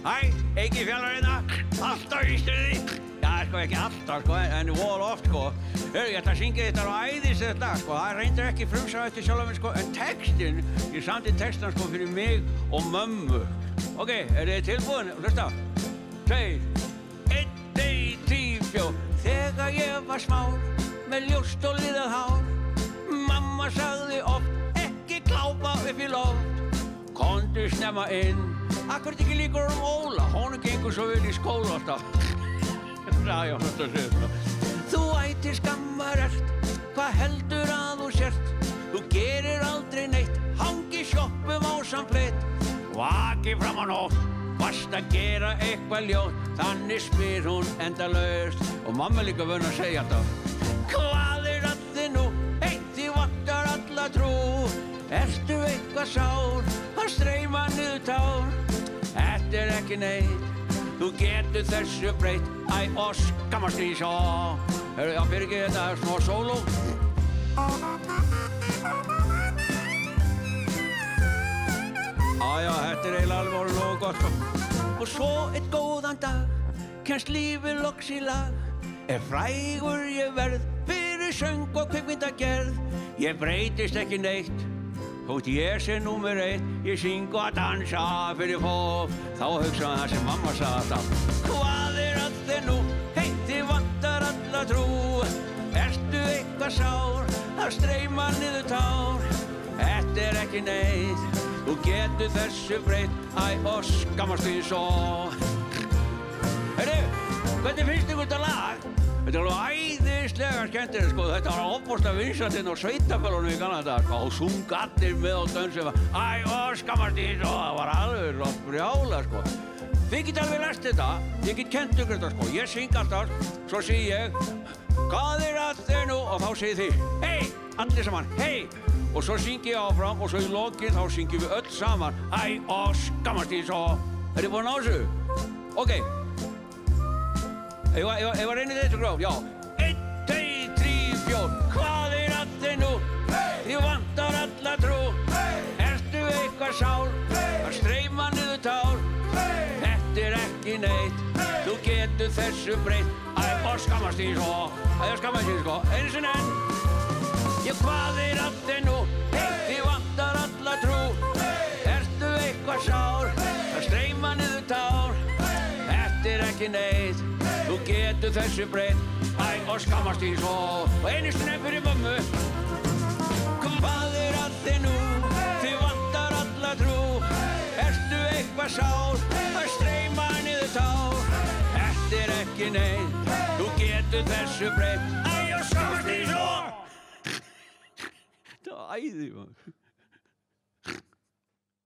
Hæ, Eiki Fjallarina, alltaf í stuði. Já, sko, ekki alltaf, sko, en voða oft, sko. Ég ætla að syngja þetta á æðislegt lag, sko. Það reyndar ekki frumsaga eftir sjálfa mig, sko, en textinn, ég samdi textan, sko, fyrir mig og mömmu. Ok, þið tilbúin? Hlusta. 2, 1, 2, 3, 4. Þegar ég var smár, með ljóst og liðað hár, mamma sagði oft, ekki glápa upp í loft. Komdu snemma inn. Akkur ekki líkur Óla, honum gengur svo vel í skóla alltaf. Já, þetta séð það. Þú ættir skammar ert, hvað heldur að þú sért? Þú gerir aldrei neitt, hangi sjoppum á samplett. Vaki fram á nótt, varst að gera eitthvað ljótt, þannig spyr hún endalaust. Og mamma líka vön að segja alltaf. Hvað að þið nú, heitt þið vantar alla trú? Ertu eitthvað sár, að streyma niður tár? Þetta ekki neitt, þú getur þessu breytt. Æ, og skammast því svo. Hörru, já, fyrir ekki þetta smá sóló. Já, þetta eiginlega alveg orðið nógu gott, sko. Og svo einn góðan dag, kemst lífið loks í lag. Frægur ég verð, fyrir söng og kvikmyndagerð. Ég breytist ekki neitt. Þótt ég sé númer 1, ég syng og dansa fyrir fólk. Þá hugsaði það sem mamma sagði alltaf. Hvað að þið nú, heitt þið vantar alla trú? Ertu eitthvað sár, að streyma niður tár? Þetta ekki neitt, þú getur þessu breytt. Æ, og skammast því svo. Heyrðu, hvernig finnst ykkur þetta lag? Þetta alveg æðislega skemmtilegt, sko. Þetta var ofboðslega vinsælt inn á sveitaböllunum í gamla daga, sko. Og sungu allir með og dönsuðu. Æ, og skammast því svo. Það var alveg svo brjála, sko. Þið getið alveg lært þetta. Ég get kennt ykkur þetta, sko. Ég syng alltaf, svo segi ég, hvað að þið nú? Og þá segið þið, hei, allir saman, hei. Og svo syngi ég áfram og svo í lokin þá syngjum við öll saman. Æ, og skammast því svo. Þið búin að ná þessu? Ok. Ég var reynið þetta gróf, já. 1, 2, 3, 4. Hvað að þið nú? Þið vantar alla trú. Ertu eitthvað sár, að streyma niður tár? Þetta ekki neitt, þú getur þessu breytt. Æ, og skammast því svo. Æ, og skammast því sko. Einu sinni enn. Ég hvað að þið nú? Þið vantar alla trú. Ertu eitthvað sár, að streyma niður tár? Þetta ekki neitt, þú getur þessu breytt. Æ, og skammast því svo. Og einu sinni fyrir mömmu. Hvað að þið nú? Þið vantar alla trú. Ertu eitthvað sár, að streyma niður tár? Þetta ekki neitt, þú getur þessu breytt. Æ, og skammast því svo. Þetta var æði, maður.